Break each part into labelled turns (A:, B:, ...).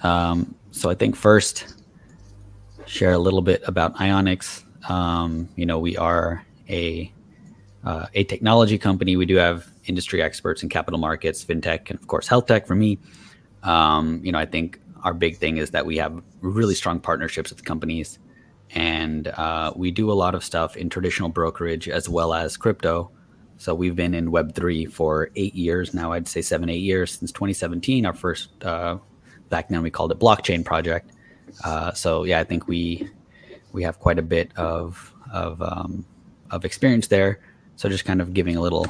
A: So I think first, share a little bit about Ionics. We are a technology company. We do have industry experts in capital markets, fintech, and of course health tech. For me, I think our big thing is that we have really strong partnerships with companies, and we do a lot of stuff in traditional brokerage as well as crypto. So we've been in Web3 for 8 years now. I'd say 7, 8 years since 2017. Our first back then we called it blockchain project. So yeah, I think we have quite a bit of experience there. So just kind of giving a little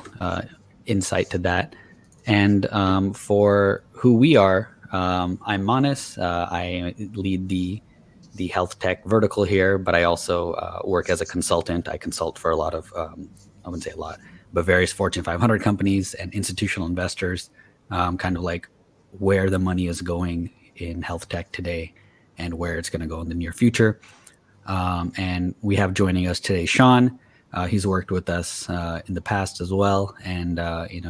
A: insight to that. And for who we are, I'm Manas. I lead the health tech vertical here, but I also work as a consultant. I consult for a lot of, I wouldn't say a lot, but various Fortune 500 companies and institutional investors, kind of like where the money is going in health tech today and where it's going to go in the near future. And we have joining us today Sean. He's worked with us in the past as well, and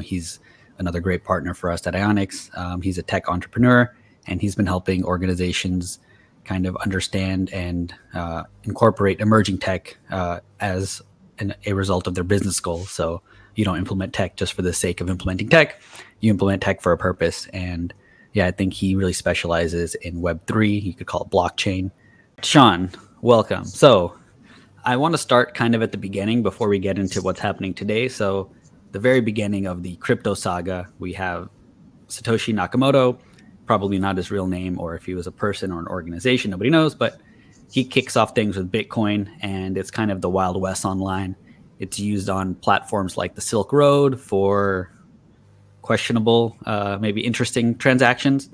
A: he's another great partner for us at Ionics. He's a tech entrepreneur, and he's been helping organizations kind of understand and incorporate emerging tech as a result of their business goals. So you don't implement tech just for the sake of implementing tech. You implement tech for a purpose. And yeah, I think he really specializes in Web3. You could call it blockchain. Sean, welcome. So I want to start kind of at the beginning before we get into what's happening today. So the very beginning of the crypto saga, we have Satoshi Nakamoto, probably not his real name, or if he was a person or an organization, nobody knows, but he kicks off things with Bitcoin, and it's kind of the Wild West online. It's used on platforms like the Silk Road for questionable, maybe interesting transactions.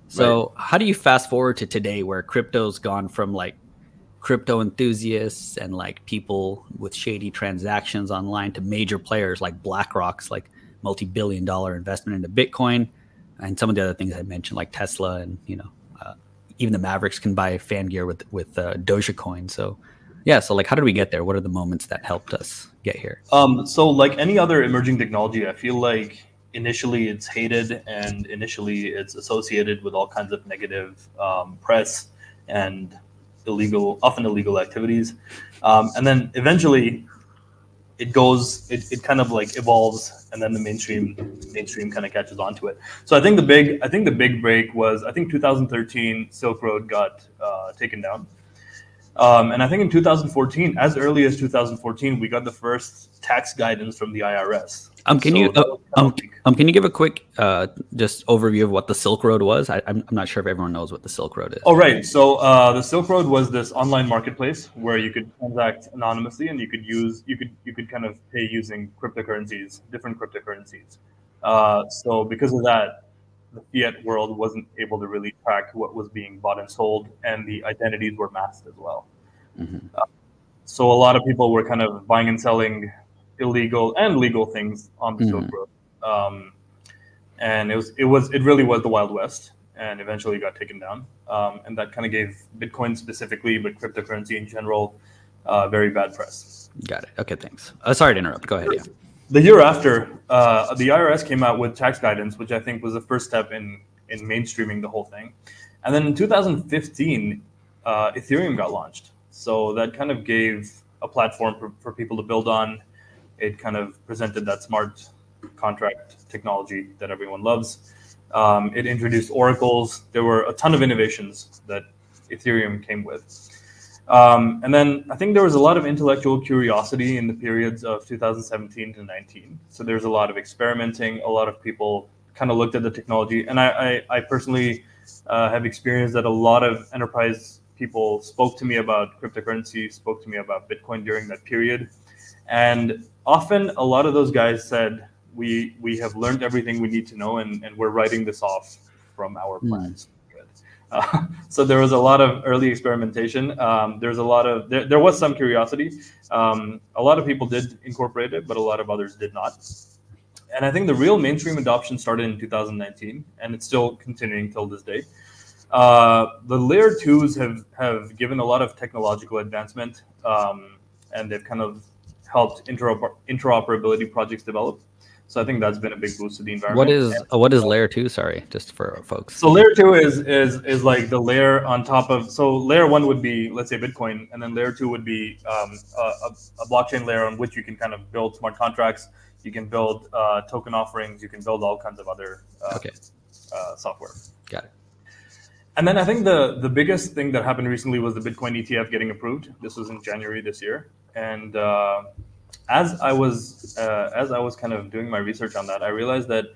A: So right. How do you fast forward to today where crypto's gone from like crypto enthusiasts and like people with shady transactions online to major players like BlackRock's like multi-billion-dollar investment into Bitcoin, and some of the other things I mentioned like Tesla, and even the Mavericks can buy fan gear with Dogecoin. So yeah, so like how did we get there? What are the moments that helped us get here?
B: So like any other emerging technology, I feel like initially it's hated and initially it's associated with all kinds of negative press and often illegal activities, and then eventually it kind of like evolves, and then the mainstream kind of catches on to it. So I think the big break was, I think 2013 Silk Road got taken down, and I think in 2014, as early as 2014, we got the first tax guidance from the IRS.
A: Can you give a quick just overview of what the Silk Road was? I'm not sure if everyone knows what the Silk Road is.
B: Oh, right. So the Silk Road was this online marketplace where you could transact anonymously, and you could kind of pay using different cryptocurrencies. So because of that, the fiat world wasn't able to really track what was being bought and sold, and the identities were masked as well.
A: Mm-hmm.
B: So a lot of people were kind of buying and selling illegal and legal things on the Silk Road, and it really was the Wild West, and eventually got taken down, and that kind of gave Bitcoin specifically, but cryptocurrency in general, very bad press.
A: Got it. Okay, thanks. Sorry to interrupt. Go ahead. Yeah.
B: The year after, the IRS came out with tax guidance, which I think was the first step in mainstreaming the whole thing. And then in 2015, Ethereum got launched. So that kind of gave a platform for people to build on. It kind of presented that smart contract technology that everyone loves. It introduced oracles. There were a ton of innovations that Ethereum came with. And then I think there was a lot of intellectual curiosity in the periods of 2017 to 19. So there's a lot of experimenting. A lot of people kind of looked at the technology. And I personally have experienced that a lot of enterprise people spoke to me about cryptocurrency, spoke to me about Bitcoin during that period. And often a lot of those guys said, we have learned everything we need to know, and we're writing this off from our plans. So there was a lot of early experimentation. There was some curiosity. A lot of people did incorporate it, but a lot of others did not. And I think the real mainstream adoption started in 2019, and it's still continuing till this day. The layer 2s have given a lot of technological advancement, and they've kind of helped interoperability projects develop. So I think that's been a big boost to the
A: What
B: environment.
A: is what is layer two? Sorry, just for folks.
B: So layer two is like the layer on top of. So layer one would be, let's say, Bitcoin, and then layer two would be a blockchain layer on which you can kind of build smart contracts. You can build token offerings. You can build all kinds of other
A: Okay,
B: software.
A: got it.
B: And then I think the biggest thing that happened recently was the Bitcoin ETF getting approved. This was in January this year, and as I was kind of doing my research on that, I realized that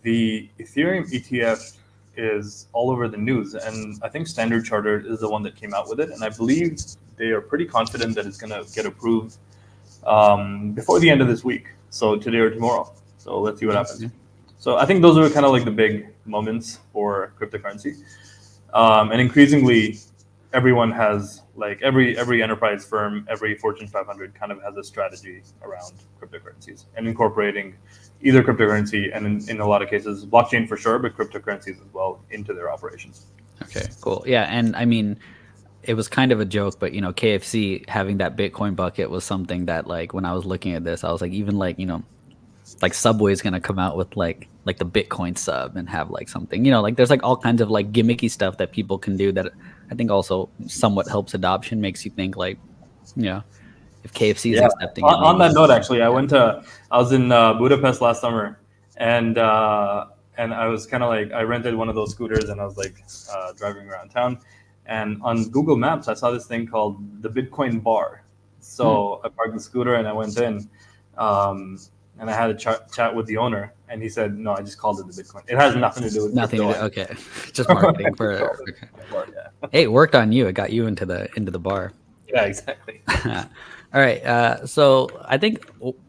B: the Ethereum ETF is all over the news, and I think Standard Chartered is the one that came out with it, and I believe they are pretty confident that it's going to get approved before the end of this week, so today or tomorrow. So let's see what happens. So I think those are kind of like the big moments for cryptocurrency, and increasingly, everyone has like every enterprise firm, every Fortune 500 kind of has a strategy around cryptocurrencies and incorporating either cryptocurrency and in a lot of cases blockchain for sure, but cryptocurrencies as well into their operations.
A: Okay, cool. Yeah, and I mean, it was kind of a joke, but KFC having that Bitcoin bucket was something that, like, when I was looking at this, I was like, even like like Subway's gonna come out with like the Bitcoin sub and have like something, like there's like all kinds of like gimmicky stuff that people can do that I think also somewhat helps adoption, makes you think like, if KFC is
B: Yeah.
A: accepting it,
B: On
A: maybe.
B: that note, actually, I was in Budapest last summer, and I was kind of like I rented one of those scooters and I was like driving around town, and on Google Maps I saw this thing called the Bitcoin Bar. So I parked the scooter and I went in, and I had a chat with the owner, and he said, "No, I just called it the Bitcoin. It has nothing to do with
A: Nothing to
B: crypto."
A: do. Okay, just marketing for. Okay.
B: Yeah.
A: Hey, it worked on you. It got you into the bar.
B: Yeah, exactly.
A: All right. So I think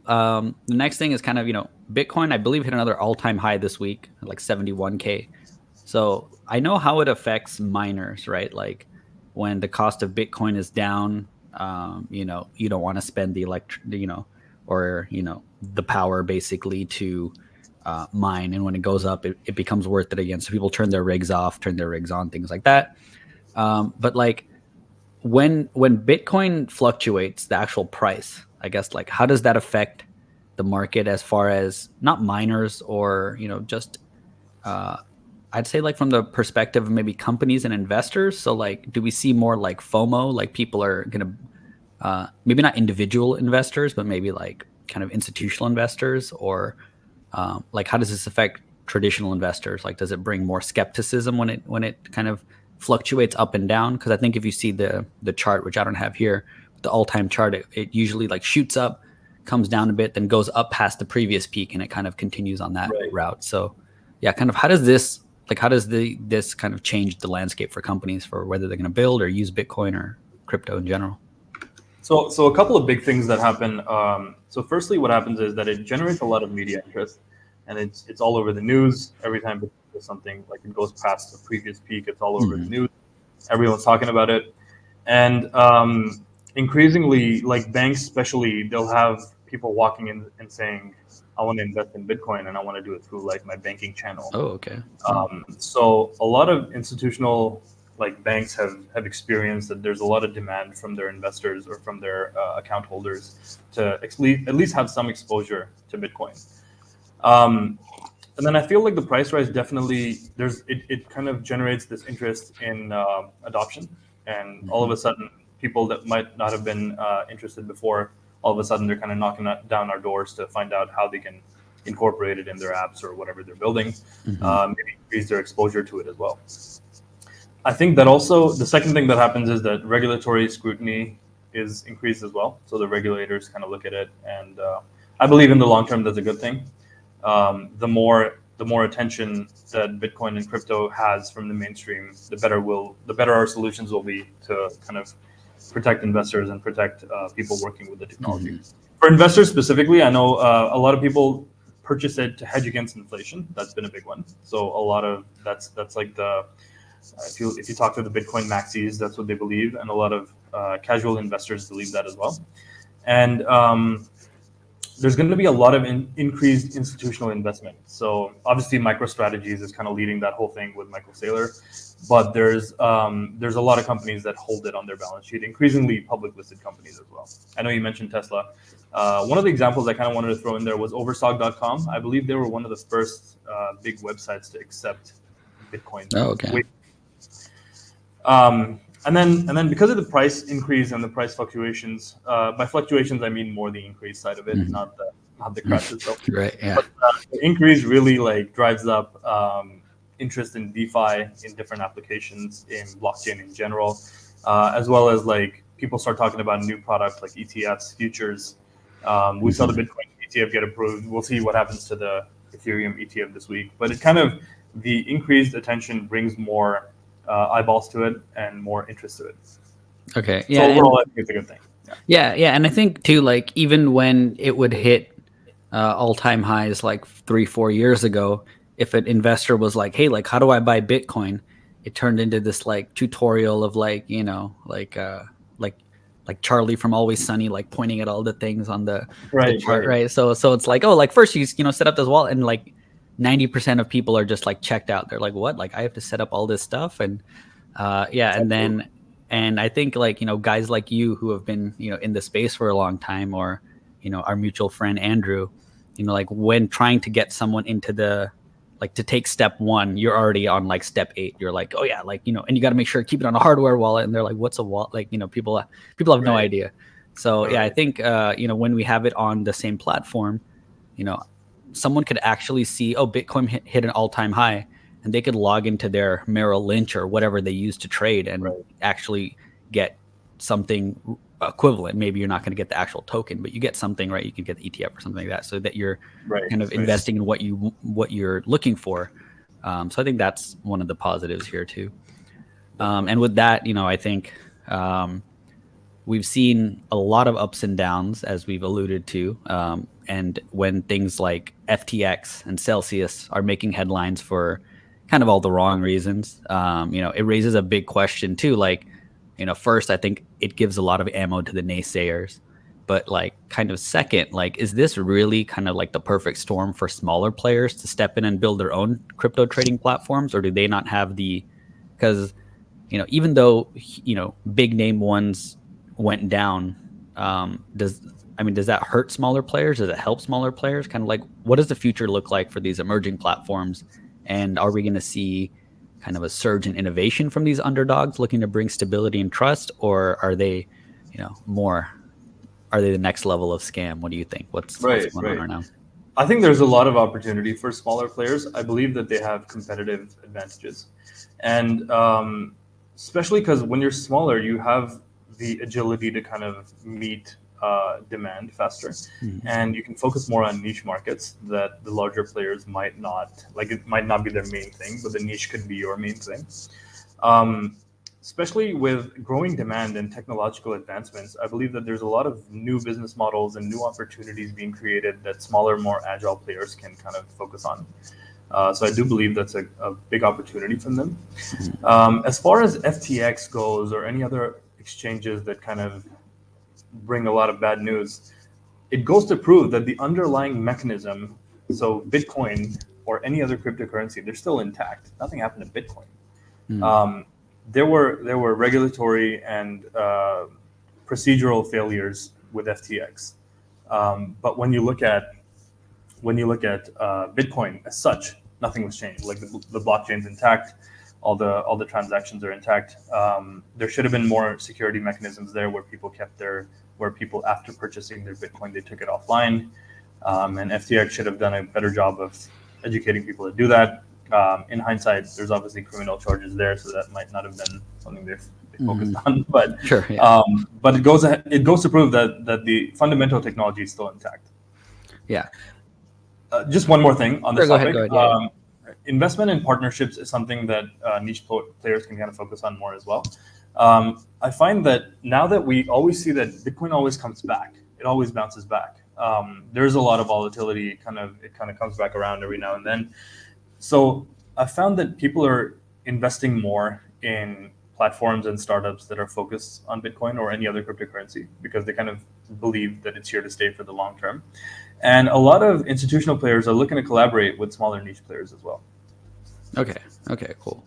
A: the next thing is kind of, Bitcoin, I believe, hit another all-time high this week, like 71K. So I know how it affects miners, right? Like when the cost of Bitcoin is down, you don't want to spend the or, the power basically to mine. And when it goes up, it becomes worth it again. So people turn their rigs off, turn their rigs on, things like that. But like, when Bitcoin fluctuates, the actual price, I guess, like how does that affect the market as far as not miners or just uh, I'd say like from the perspective of maybe companies and investors. So like, do we see more like FOMO, like people are gonna maybe not individual investors, but maybe like kind of institutional investors, or like how does this affect traditional investors? Like, does it bring more skepticism when it kind of fluctuates up and down? Because I think if you see the chart, which I don't have here, the all-time chart, it usually like shoots up, comes down a bit, then goes up past the previous peak, and it kind of continues on that
B: Right.
A: route. So yeah, kind of how does this kind of change the landscape for companies for whether they're going to build or use Bitcoin or crypto in general?
B: So a couple of big things that happen. So firstly, what happens is that it generates a lot of media interest, and it's all over the news. Every time there's something like it goes past the previous peak, it's all over the news. Everyone's talking about it, and increasingly, like banks, especially, they'll have people walking in and saying, "I want to invest in Bitcoin, and I want to do it through like my banking channel."
A: Oh, okay.
B: So a lot of institutional like banks have experienced that there's a lot of demand from their investors or from their account holders to at least have some exposure to Bitcoin. And then I feel like the price rise definitely it kind of generates this interest in adoption, and all of a sudden people that might not have been interested before, all of a sudden they're kind of knocking down our doors to find out how they can incorporate it in their apps or whatever they're building, maybe increase their exposure to it as well. I think that also the second thing that happens is that regulatory scrutiny is increased as well. So the regulators kind of look at it, and I believe in the long term that's a good thing. The more attention that Bitcoin and crypto has from the mainstream, the better our solutions will be to kind of protect investors and protect people working with the technology. For investors specifically, I know a lot of people purchase it to hedge against inflation. That's been a big one. So a lot of that's like the if you talk to the Bitcoin maxis, that's what they believe, and a lot of casual investors believe that as well. And there's going to be a lot of increased institutional investment. So obviously, MicroStrategies is kind of leading that whole thing with Michael Saylor, but there's a lot of companies that hold it on their balance sheet, increasingly public listed companies as well. I know you mentioned Tesla. One of the examples I kind of wanted to throw in there was Overstock.com. I believe they were one of the first big websites to accept Bitcoin.
A: Oh, okay.
B: And then because of the price increase and the price fluctuations, by fluctuations I mean more the increase side of it, not the crash itself.
A: Right. Yeah.
B: But the increase really like drives up interest in DeFi, in different applications, in blockchain in general, as well as like people start talking about new products like ETFs, futures. We saw the Bitcoin ETF get approved. We'll see what happens to the Ethereum ETF this week. But it kind of, the increased attention brings more eyeballs to it and more interest to it.
A: Okay.
B: Yeah. So overall, I think it's a good thing.
A: Yeah. And I think too, like even when it would hit all-time highs like 3-4 years ago, if an investor was like, "Hey, like how do I buy Bitcoin?" It turned into this like tutorial of like, you know, like Charlie from Always Sunny, like pointing at all the things on the chart, right? So it's like, oh, like first you set up this wallet, and like 90% of people are just like checked out. They're like, what? Like I have to set up all this stuff, and and I think like guys like you who have been in the space for a long time, or our mutual friend Andrew, like when trying to get someone into the like to take step 1, you're already on like step 8. You're like, oh yeah, like and you got to make sure to keep it on a hardware wallet. And they're like, what's a wallet? Like people have no idea. So yeah, I think when we have it on the same platform, someone could actually see, oh, Bitcoin hit an all-time high, and they could log into their Merrill Lynch or whatever they use to trade and actually get something equivalent. Maybe you're not going to get the actual token, but you get something, right? You can get the ETF or something like that, so that you're kind of investing in what you're looking for. So I think that's one of the positives here too. And with that, I think we've seen a lot of ups and downs, as we've alluded to. And when things like FTX and Celsius are making headlines for kind of all the wrong reasons, it raises a big question too. Like, first, I think it gives a lot of ammo to the naysayers, but like kind of second, like, is this really kind of like the perfect storm for smaller players to step in and build their own crypto trading platforms? Or do they not have because, even though, big name ones went down, does that hurt smaller players? Does it help smaller players? Kind of like, what does the future look like for these emerging platforms? And are we going to see kind of a surge in innovation from these underdogs looking to bring stability and trust? Or are they, are they the next level of scam? What do you think? What's going on right now?
B: I think there's a lot of opportunity for smaller players. I believe that they have competitive advantages. And especially because when you're smaller, you have the agility to kind of meet demand faster, and you can focus more on niche markets that the larger players might not like. It might not be their main thing, but the niche could be your main thing. Especially with growing demand and technological advancements, I believe that there's a lot of new business models and new opportunities being created that smaller, more agile players can kind of focus on. So I do believe that's a big opportunity from them. As far as FTX goes, or any other exchanges that kind of bring a lot of bad news, it goes to prove that the underlying mechanism, so Bitcoin or any other cryptocurrency, they're still intact. Nothing happened to Bitcoin. There were regulatory and procedural failures with FTX, but when you look at Bitcoin as such, nothing was changed. Like the blockchain's intact. All the transactions are intact. There should have been more security mechanisms there where people after purchasing their Bitcoin, they took it offline. And FTX should have done a better job of educating people to do that. In hindsight, there's obviously criminal charges there, so that might not have been something they focused on. But
A: sure, yeah.
B: But it goes to prove that the fundamental technology is still intact.
A: Yeah.
B: Just one more thing on this topic.
A: Go ahead, yeah.
B: Investment in partnerships is something that niche players can kind of focus on more as well. I find that now that we always see that Bitcoin always comes back, it always bounces back. There's a lot of volatility. It kind of comes back around every now and then. So I found that people are investing more in platforms and startups that are focused on Bitcoin or any other cryptocurrency because they kind of believe that it's here to stay for the long term. And a lot of institutional players are looking to collaborate with smaller niche players as well.
A: Okay. Okay. Cool.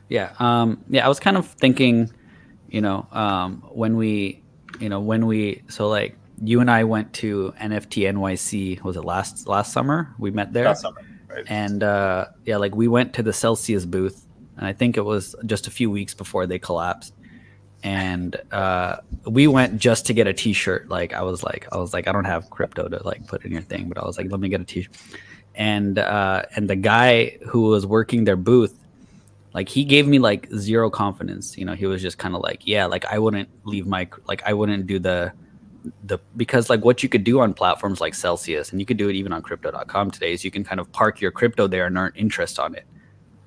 A: Yeah. Yeah. I was kind of thinking, when so like you and I went to NFT NYC, was it last summer? We met there,
B: Last summer, right?
A: and yeah, like we went to the Celsius booth, and I think it was just a few weeks before they collapsed, and we went just to get a T-shirt. Like I was like, I don't have crypto to like put in your thing, but I was like, let me get a T-shirt, and the guy who was working their booth, like he gave me like zero confidence. He was just kind of like, yeah, like I wouldn't leave I wouldn't do the because like what you could do on platforms like Celsius, and you could do it even on crypto.com today, is you can kind of park your crypto there and earn interest on it.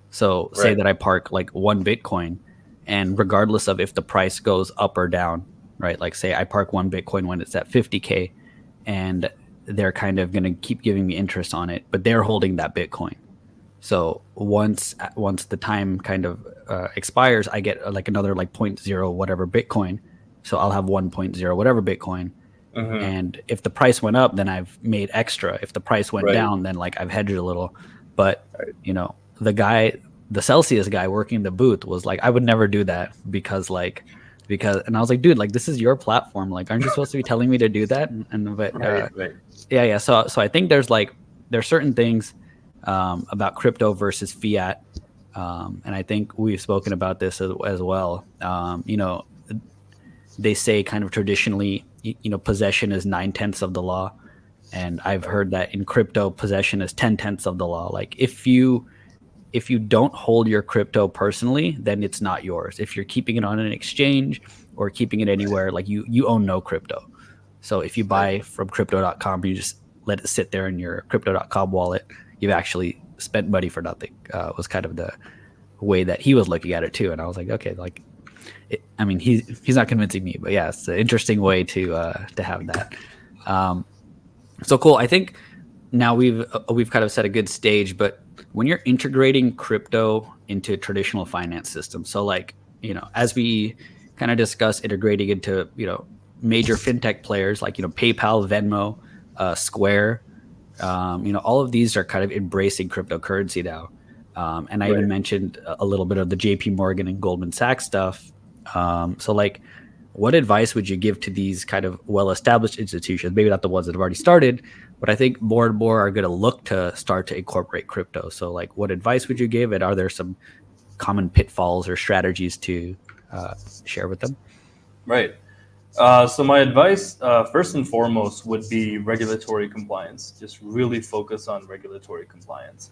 A: So say
B: Right.
A: that I park like 1 Bitcoin, and regardless of if the price goes up or down, right? Like say I park 1 Bitcoin when it's at 50K, and they're kind of going to keep giving me interest on it, but they're holding that Bitcoin. So once the time kind of expires, I get like another like point zero whatever Bitcoin. So I'll have 1.0 whatever Bitcoin.
B: Mm-hmm.
A: And if the price went up, then I've made extra. If the price went
B: Right.
A: down, then like I've hedged a little. But
B: Right.
A: the guy, the Celsius guy working the booth was like, I would never do that and I was like, dude, like this is your platform. Like, aren't you supposed to be telling me to do that? But
B: Right. Right.
A: yeah. So I think there's certain things about crypto versus fiat, and I think we've spoken about this as well. They say kind of traditionally, possession is 9/10 of the law, and I've heard that in crypto, possession is 10/10 of the law. Like if you don't hold your crypto personally, then it's not yours. If you're keeping it on an exchange or keeping it anywhere, like you own no crypto. So if you
B: Right.
A: buy from crypto.com, you just let it sit there in your crypto.com wallet, you've actually spent money for nothing. Was kind of the way that he was looking at it too. And I was like, okay, like, I mean, he's not convincing me, but yeah, it's an interesting way to have that. Um, so cool. I think now we've kind of set a good stage, but when you're integrating crypto into traditional finance systems, so like as we kind of discuss integrating into major fintech players like PayPal, Venmo, Square, all of these are kind of embracing cryptocurrency now. And I even
B: Right.
A: mentioned a little bit of the JP Morgan and Goldman Sachs stuff. So like, what advice would you give to these kind of well-established institutions? Maybe not the ones that have already started, but I think more and more are going to look to start to incorporate crypto. So like, what advice would you give? And are there some common pitfalls or strategies to share with them?
B: Right. So my advice, first and foremost, would be regulatory compliance. Just really focus on regulatory compliance.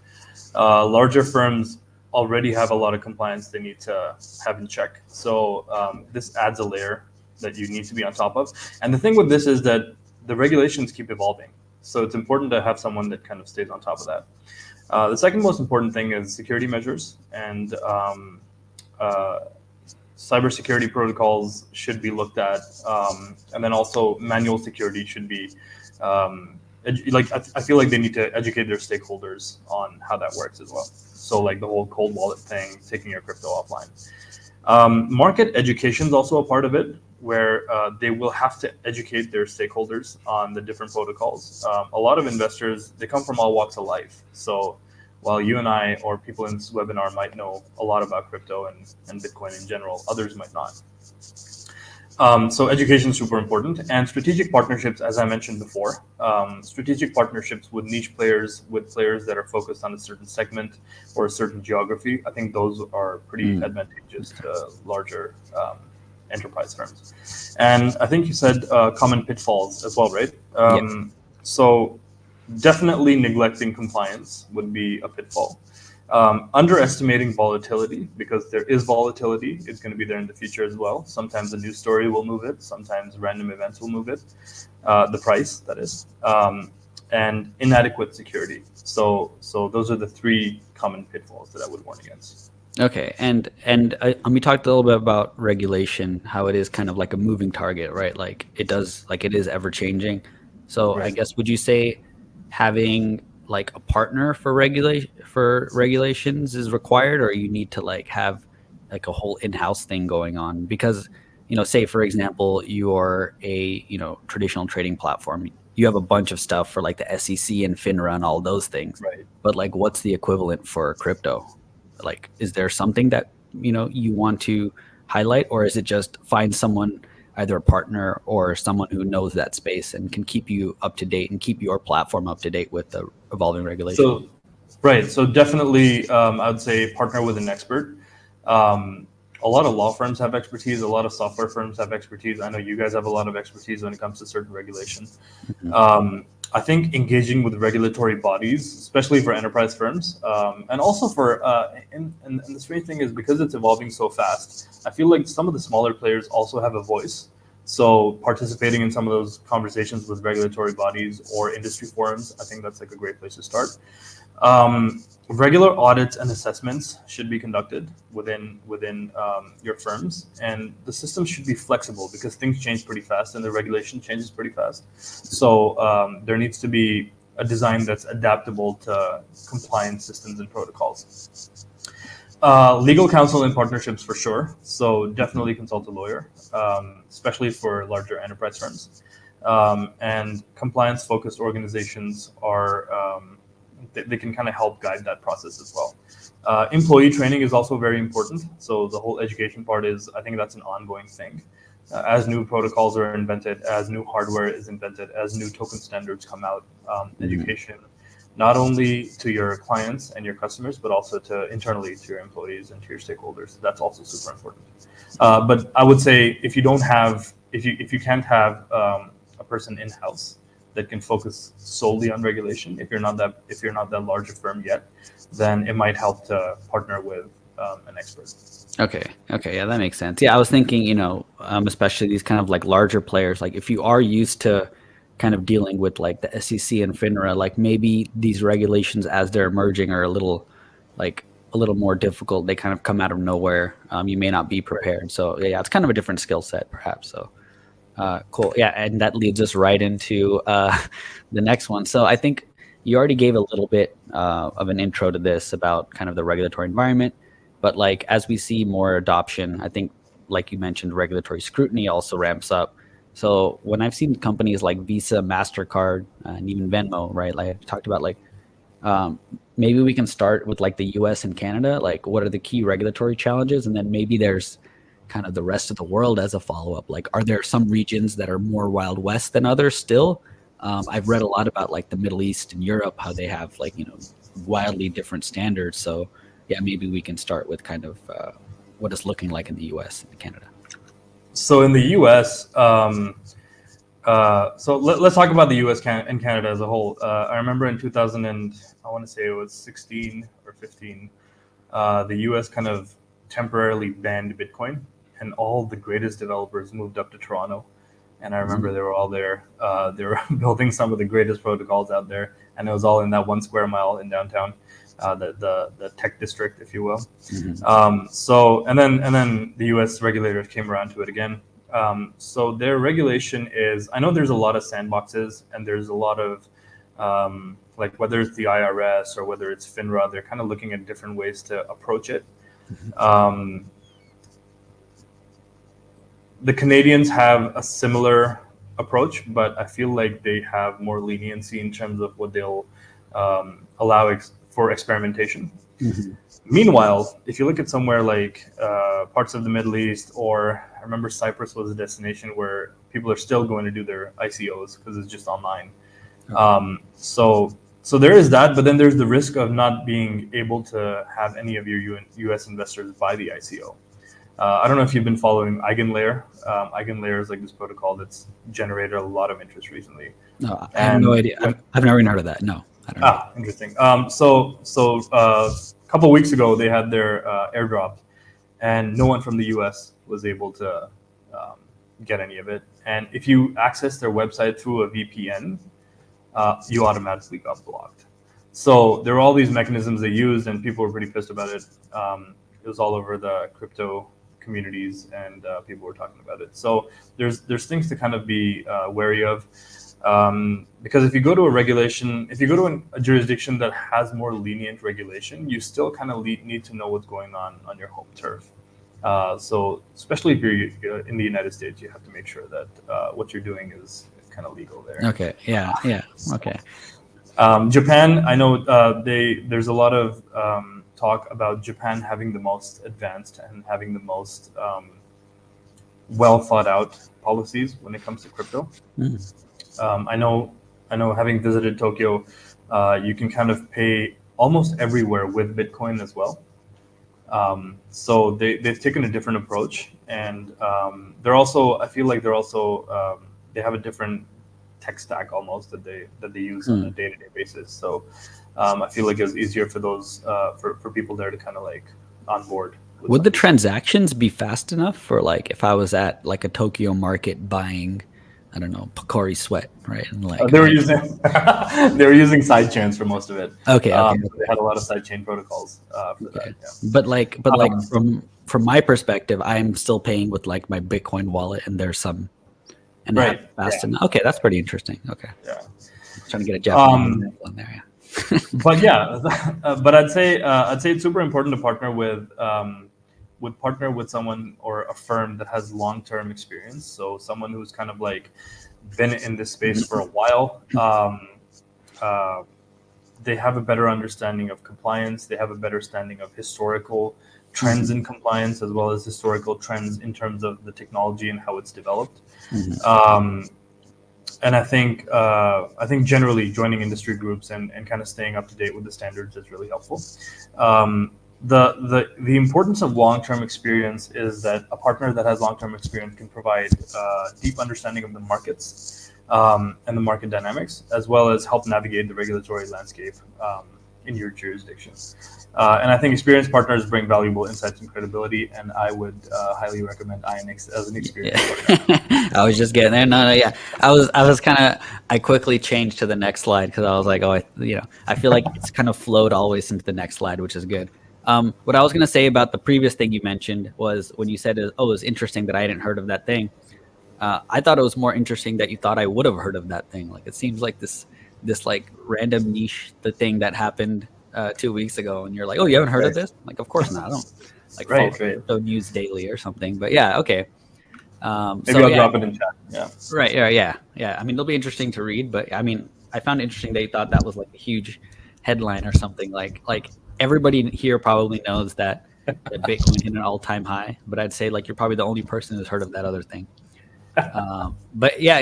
B: Larger firms already have a lot of compliance they need to have in check. So this adds a layer that you need to be on top of. And the thing with this is that the regulations keep evolving. So it's important to have someone that kind of stays on top of that. The second most important thing is security measures, and uh, cybersecurity protocols should be looked at, and then also manual security should be I feel like they need to educate their stakeholders on how that works as well. So like the whole cold wallet thing, taking your crypto offline. Market education is also a part of it, where they will have to educate their stakeholders on the different protocols. A lot of investors, they come from all walks of life. So while you and I or people in this webinar might know a lot about crypto and Bitcoin in general, others might not. So education is super important, and strategic partnerships, as I mentioned before, strategic partnerships with niche players, with players that are focused on a certain segment or a certain geography. I think those are pretty advantageous to larger enterprise firms. And I think you said common pitfalls as well, right?
A: Yeah.
B: So definitely neglecting compliance would be a pitfall. Underestimating volatility, because there is volatility. It's going to be there in the future as well. Sometimes a news story will move it. Sometimes random events will move it. The price, that is. And inadequate security. So those are the three common pitfalls that I would warn against.
A: Okay, and we talked a little bit about regulation, how it is kind of like a moving target, right? Like it is ever changing. So I
B: Right.
A: guess, would you say having like a partner for regulations is required, or you need to like have like a whole in-house thing going on, because say for example you're a traditional trading platform, you have a bunch of stuff for like the SEC and FINRA and all those things,
B: Right.
A: but like what's the equivalent for crypto? Like, is there something that you want to highlight, or is it just find someone, either a partner or someone who knows that space and can keep you up to date and keep your platform up to date with the evolving regulation?
B: So, right. So definitely, I would say partner with an expert. Um, a lot of law firms have expertise. A lot of software firms have expertise. I know you guys have a lot of expertise when it comes to certain regulations.
A: Mhm.
B: I think engaging with regulatory bodies, especially for enterprise firms, and also for, and the strange thing is, because it's evolving so fast, I feel like some of the smaller players also have a voice. So participating in some of those conversations with regulatory bodies or industry forums, I think that's like a great place to start. Regular audits and assessments should be conducted within your firms, and the system should be flexible because things change pretty fast and the regulation changes pretty fast. So there needs to be a design that's adaptable to compliance systems and protocols. Legal counsel and partnerships for sure. So definitely consult a lawyer, especially for larger enterprise firms. And compliance-focused organizations are they can kind of help guide that process as well. Employee training is also very important. So the whole education part is, I think that's an ongoing thing. As new protocols are invented, as new hardware is invented, as new token standards come out, education, not only to your clients and your customers, but also to internally to your employees and to your stakeholders. That's also super important. But I would say if you can't have a person in house that can focus solely on regulation, if you're not that large a firm yet, then it might help to partner with an expert.
A: Okay. Yeah, that makes sense. Yeah, I was thinking, especially these kind of like larger players, like if you are used to kind of dealing with like the SEC and FINRA, like maybe these regulations as they're emerging are a little more difficult. They kind of come out of nowhere. You may not be
B: Right.
A: prepared. So yeah, it's kind of a different skill set perhaps. So cool. Yeah, and that leads us right into the next one. So I think you already gave a little bit of an intro to this about kind of the regulatory environment, but like as we see more adoption, I think, like you mentioned, regulatory scrutiny also ramps up. So when I've seen companies like Visa, Mastercard, and even Venmo, right? Like I talked about, like um, maybe we can start with like the U.S. and Canada. Like, what are the key regulatory challenges, and then maybe there's kind of the rest of the world as a follow up. Like, are there some regions that are more Wild West than others still? I've read a lot about like the Middle East and Europe, how they have like, wildly different standards. So yeah, maybe we can start with kind of what it's looking like in the US and Canada.
B: So in the U.S., so let's talk about the U.S. and Canada as a whole. I remember in 2000 and I want to say it was 16 or 15, the U.S. kind of temporarily banned Bitcoin, and all the greatest developers moved up to Toronto. And I remember they were all there. They were building some of the greatest protocols out there, and it was all in that 1 square mile in downtown, the tech district, if you will.
A: Mm-hmm.
B: So and then the U.S. regulators came around to it again. So their regulation is, I know there's a lot of sandboxes, and there's a lot of like whether it's the IRS or whether it's FINRA, they're kind of looking at different ways to approach it. Um, the Canadians have a similar approach, but I feel like they have more leniency in terms of what they'll allow for experimentation.
A: Mm-hmm.
B: Meanwhile, if you look at somewhere like parts of the Middle East, or I remember Cyprus was a destination where people are still going to do their ICOs because it's just online.
A: Okay.
B: So there is that, but then there's the risk of not being able to have any of your U.S. investors buy the ICO. I don't know if you've been following Eigenlayer. Eigenlayer is like this protocol that's generated a lot of interest recently.
A: No, I have no
B: And
A: idea. I've never even heard of that. No, I don't know.
B: interesting. So a couple weeks ago they had their airdrop, and no one from the U.S. was able to um, get any of it. And if you access their website through a VPN, you automatically got blocked. So there were all these mechanisms they used, and people were pretty pissed about it. It was all over the crypto communities, and people were talking about it. So there's things to kind of be wary of, because if you go to a jurisdiction that has more lenient regulation, you still kind of need to know what's going on your home turf. So especially if you're in the United States, you have to make sure that what you're doing is kind of legal there.
A: Okay. Yeah. Yeah.
B: So,
A: Okay.
B: Japan, I know there's a lot of talk about Japan having the most advanced and having the most well thought out policies when it comes to crypto.
A: Mm.
B: I know, having visited Tokyo, you can kind of pay almost everywhere with Bitcoin as well. So they've taken a different approach, and they're also, I feel like they're also they have a different tech stack almost that they use on a day-to-day basis. So I feel like it was easier for those for people there to kind of like on board with
A: Would the
B: something.
A: transactions be fast enough for like if I was at like a Tokyo market buying, I don't know, Pocari Sweat, right? And like
B: They were
A: I
B: using they were using sidechains for most of it.
A: okay, okay,
B: They had a lot of sidechain protocols for
A: okay.
B: that. Yeah.
A: But like from my perspective, I'm still paying with like my Bitcoin wallet, and there's some and it
B: Right.
A: happens fast
B: Yeah.
A: enough. Okay, that's pretty interesting. Okay,
B: Yeah.
A: trying to get a Japanese
B: Um,
A: example in there. Yeah.
B: but yeah, but I'd say it's super important to partner with partner with someone or a firm that has long term experience. So someone who's kind of like been in this space for a while. Uh, they have a better understanding of compliance. They have a better understanding of historical trends in compliance, as well as historical trends in terms of the technology and how it's developed.
A: Mhm.
B: And I think generally joining industry groups and kind of staying up to date with the standards is really helpful. The importance of long term experience is that a partner that has long term experience can provide deep understanding of the markets and the market dynamics, as well as help navigate the regulatory landscape in your jurisdiction. And I think experienced partners bring valuable insights and credibility, and I would highly recommend INX as an experienced partner.
A: Yeah. I was just getting there. No, yeah. I was kind of, I quickly changed to the next slide because I was like, oh, I feel like it's kind of flowed always into the next slide, which is good. What I was going to say about the previous thing you mentioned was when you said, oh, it was interesting that I hadn't heard of that thing. I thought it was more interesting that you thought I would have heard of that thing. Like, it seems like this like random niche, the thing that happened 2 weeks ago, and you're like, oh, you haven't heard of
B: Right.
A: this? Like, of course not. I don't like follow
B: Right.
A: crypto news daily or something. But yeah, okay.
B: Maybe
A: So
B: I'll
A: yeah,
B: drop it in chat. Yeah.
A: right, yeah. I mean, it'll be interesting to read, but I mean, I found it interesting that you thought that was like a huge headline or something. Like everybody here probably knows that Bitcoin hit an all-time high, but I'd say like you're probably the only person who's heard of that other thing. But yeah,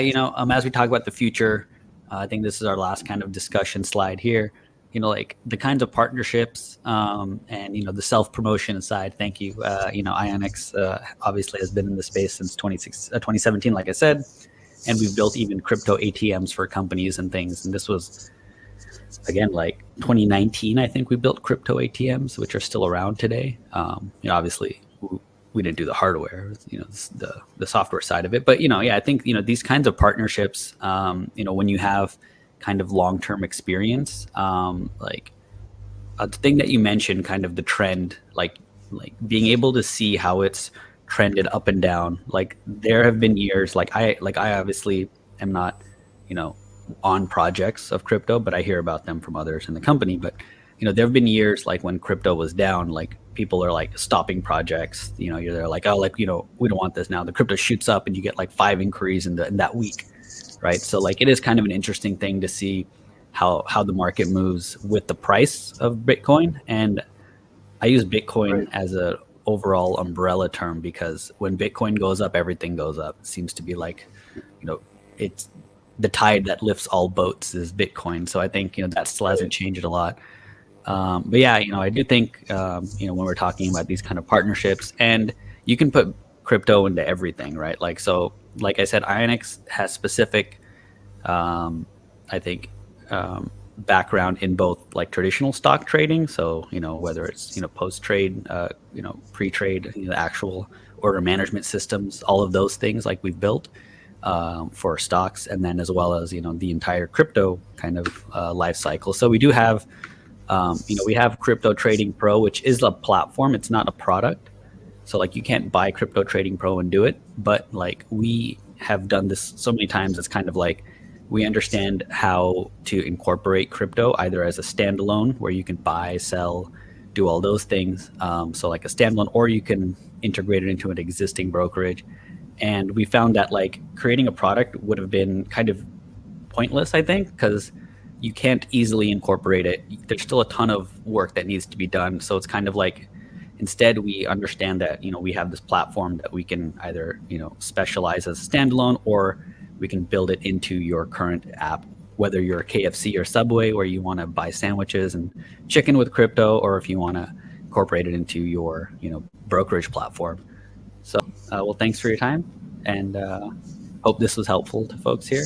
A: as we talk about the future, I think this is our last kind of discussion slide here. Like the kinds of partnerships and the self-promotion side. Thank you. Ionix obviously has been in the space since 2017, like I said, and we've built even crypto ATMs for companies and things. And this was again like 2019. I think we built crypto ATMs, which are still around today. Obviously we didn't do the hardware, the software side of it. But I think these kinds of partnerships, when you have kind of long-term experience, like the thing that you mentioned, kind of the trend, like being able to see how it's trended up and down. Like there have been years, like I obviously am not, on projects of crypto, but I hear about them from others in the company. But there have been years like when crypto was down, like people are like stopping projects. They're like, oh, like we don't want this now. The crypto shoots up, and you get like 5 inquiries in that week, right? So like it is kind of an interesting thing to see how the market moves with the price of Bitcoin. And I use Bitcoin
B: Right.
A: as a overall umbrella term because when Bitcoin goes up, everything goes up. It seems to be like, it's the tide that lifts all boats is Bitcoin. So I think that still hasn't changed a lot. But yeah, I do think when we're talking about these kind of partnerships, and you can put crypto into everything, right? Like so, like I said, Ionix has specific, I think, background in both like traditional stock trading. So whether it's post trade, pre trade, the actual order management systems, all of those things like we've built for stocks, and then as well as the entire crypto kind of life cycle. So we do have. We have Crypto Trading Pro, which is a platform. It's not a product. So like you can't buy Crypto Trading Pro and do it. But like we have done this so many times, it's kind of like we understand how to incorporate crypto either as a standalone where you can buy, sell, do all those things. So like a standalone, or you can integrated into an existing brokerage. And we found that like creating a product would have been kind of pointless, I think, because you can't easily incorporate it. There's still a ton of work that needs to be done. So it's kind of like, instead we understand that, we have this platform that we can either, specialize as a standalone, or we can build it into your current app, whether you're a KFC or Subway where you want to buy sandwiches and chicken with crypto, or if you want to incorporate it into your, brokerage platform. So, well, thanks for your time, and hope this was helpful to folks here.